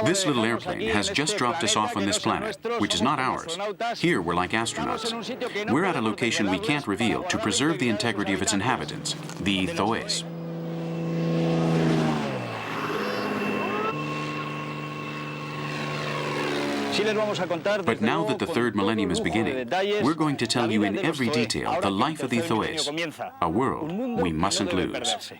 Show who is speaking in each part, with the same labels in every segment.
Speaker 1: This little airplane has just dropped us off on this planet, which is not ours. Here we're like astronauts. We're at a location we can't reveal to preserve the integrity of its inhabitants, the Zo'és. But now that the third millennium is beginning, we're going to tell you in every detail the life of the Zo'és, a world we mustn't lose.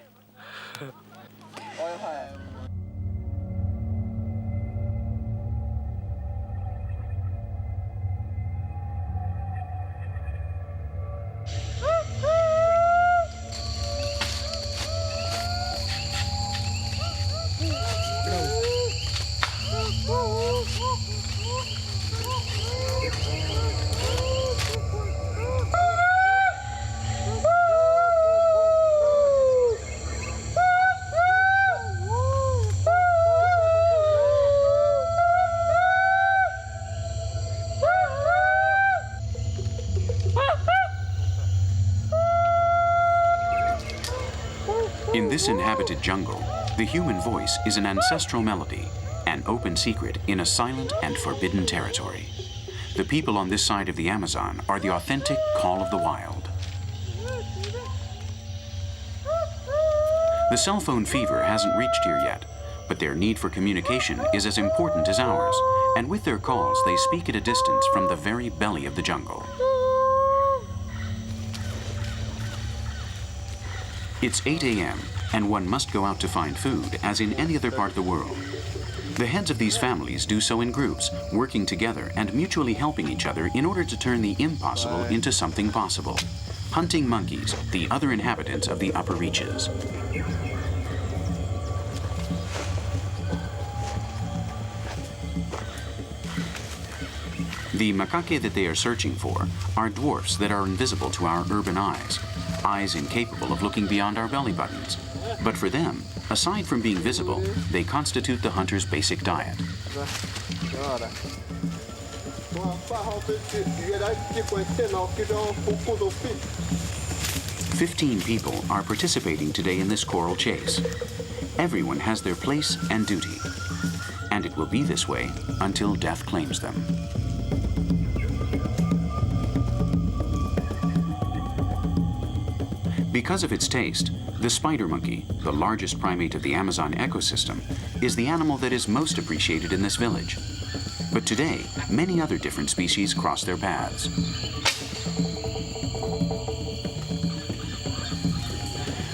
Speaker 1: In this inhabited jungle, the human voice is an ancestral melody, an open secret in a silent and forbidden territory. The people on this side of the Amazon are the authentic call of the wild. The cell phone fever hasn't reached here yet, but their need for communication is as important as ours, and with their calls they speak at a distance from the very belly of the jungle. It's 8 a.m., and one must go out to find food, as in any other part of the world. The heads of these families do so in groups, working together and mutually helping each other in order to turn the impossible into something possible. Hunting monkeys, the other inhabitants of the upper reaches. The macaque that they are searching for are dwarfs that are invisible to our urban eyes, eyes incapable of looking beyond our belly buttons. But for them, aside from being visible, they constitute the hunter's basic diet. 15 people are participating today in this coral chase. Everyone has their place and duty, and it will be this way until death claims them. Because of its taste, the spider monkey, the largest primate of the Amazon ecosystem, is the animal that is most appreciated in this village. But today, many other different species cross their paths.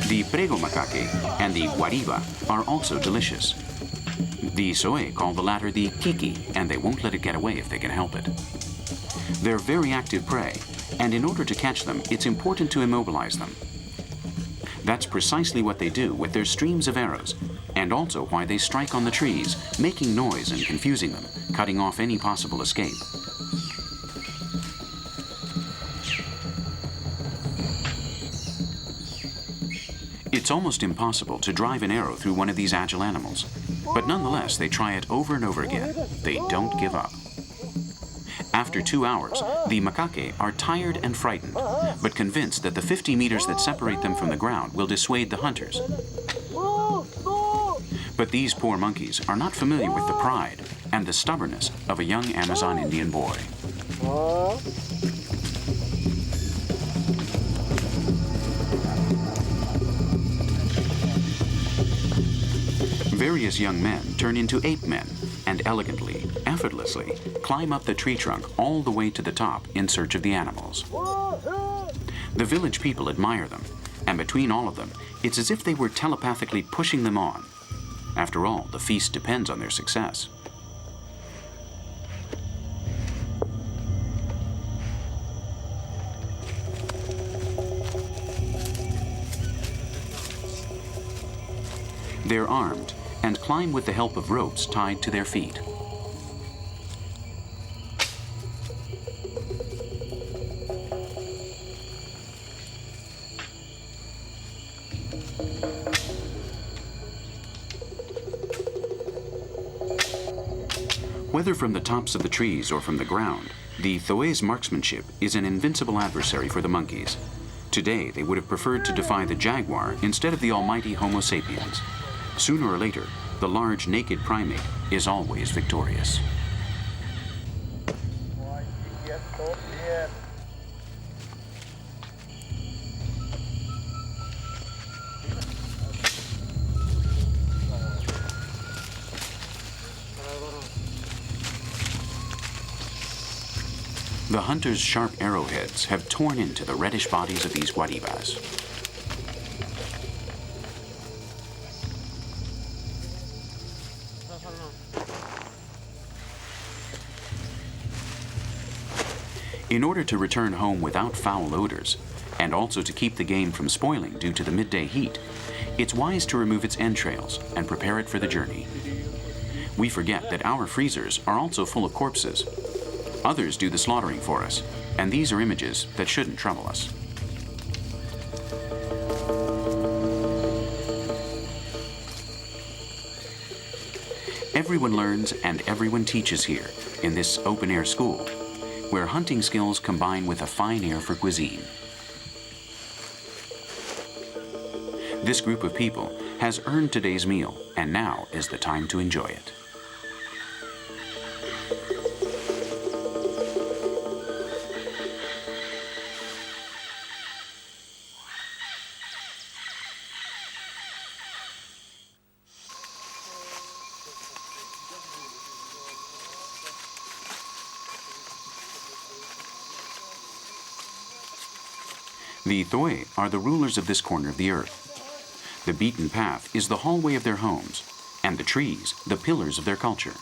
Speaker 1: The prego macaque and the guariba are also delicious. The Zo'é call the latter the kiki, and they won't let it get away if they can help it. They're very active prey, and in order to catch them, it's important to immobilize them. That's precisely what they do with their streams of arrows, and also why they strike on the trees, making noise and confusing them, cutting off any possible escape. It's almost impossible to drive an arrow through one of these agile animals, but nonetheless they try it over and over again. They don't give up. After 2 hours, the macaque are tired and frightened, but convinced that the 50 meters that separate them from the ground will dissuade the hunters. But these poor monkeys are not familiar with the pride and the stubbornness of a young Amazon Indian boy. Various young men turn into ape men and elegantly, effortlessly, climb up the tree trunk all the way to the top in search of the animals. The village people admire them, and between all of them, it's as if they were telepathically pushing them on. After all, the feast depends on their success. They're armed and climb with the help of ropes tied to their feet. Whether from the tops of the trees or from the ground, the Zo'é's marksmanship is an invincible adversary for the monkeys. Today, they would have preferred to defy the jaguar instead of the almighty Homo sapiens. Sooner or later, the large naked primate is always victorious. The hunter's sharp arrowheads have torn into the reddish bodies of these guaribas. In order to return home without foul odors, and also to keep the game from spoiling due to the midday heat, it's wise to remove its entrails and prepare it for the journey. We forget that our freezers are also full of corpses. Others do the slaughtering for us, and these are images that shouldn't trouble us. Everyone learns and everyone teaches here in this open-air school, where hunting skills combine with a fine ear for cuisine. This group of people has earned today's meal, and now is the time to enjoy it. The Zo'é are the rulers of this corner of the earth. The beaten path is the hallway of their homes, and the trees, the pillars of their culture.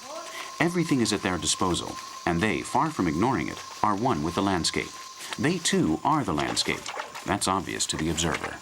Speaker 1: Everything is at their disposal, and they, far from ignoring it, are one with the landscape. They too are the landscape. That's obvious to the observer.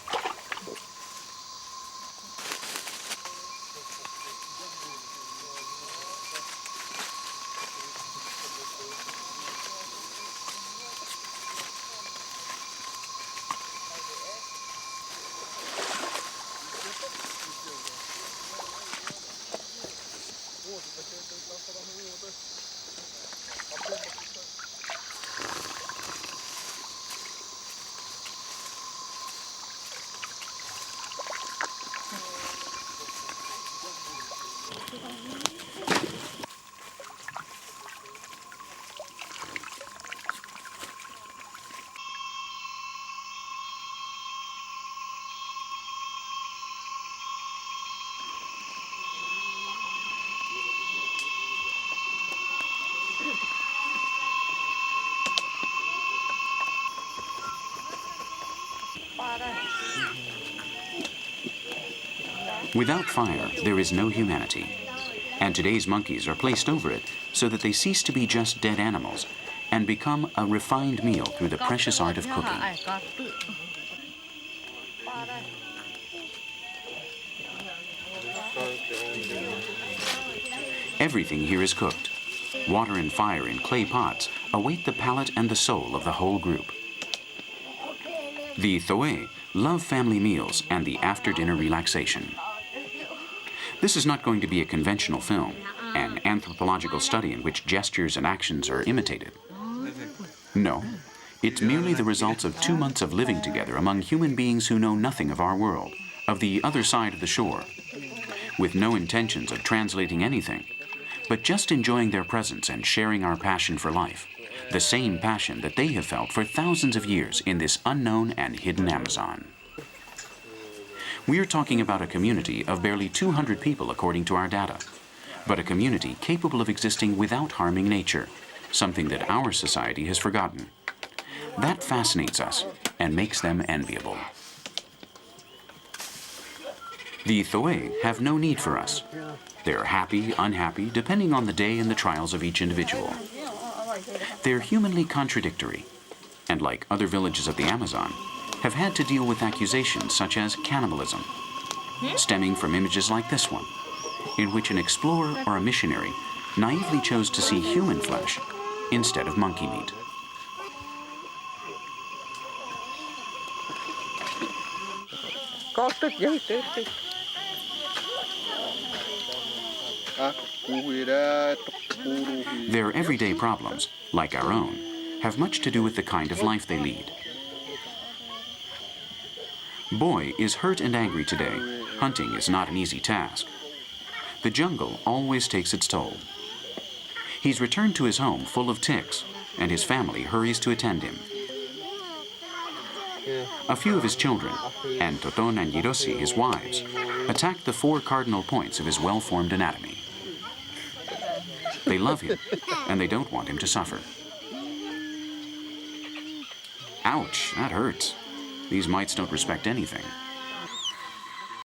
Speaker 1: Without fire, there is no humanity. And today's monkeys are placed over it so that they cease to be just dead animals and become a refined meal through the precious art of cooking. Everything here is cooked. Water and fire in clay pots await the palate and the soul of the whole group. The Zo'é love family meals and the after-dinner relaxation. This is not going to be a conventional film, an anthropological study in which gestures and actions are imitated. No, it's merely the results of 2 months of living together among human beings who know nothing of our world, of the other side of the shore, with no intentions of translating anything, but just enjoying their presence and sharing our passion for life, the same passion that they have felt for thousands of years in this unknown and hidden Amazon. We are talking about a community of barely 200 people according to our data, but a community capable of existing without harming nature, something that our society has forgotten. That fascinates us and makes them enviable. The Zo'é have no need for us. They're happy, unhappy, depending on the day and the trials of each individual. They're humanly contradictory, and like other villages of the Amazon, have had to deal with accusations such as cannibalism, stemming from images like this one, in which an explorer or a missionary naively chose to see human flesh instead of monkey meat.
Speaker 2: Cú huy đã
Speaker 1: Their everyday problems, like our own, have much to do with the kind of life they lead. Boy is hurt and angry today. Hunting is not an easy task. The jungle always takes its toll. He's returned to his home full of ticks, and his family hurries to attend him. A few of his children, and Toton and Yirosi, his wives, attack the 4 cardinal points of his well-formed anatomy. They love him, and they don't want him to suffer. Ouch, that hurts. These mites don't respect anything.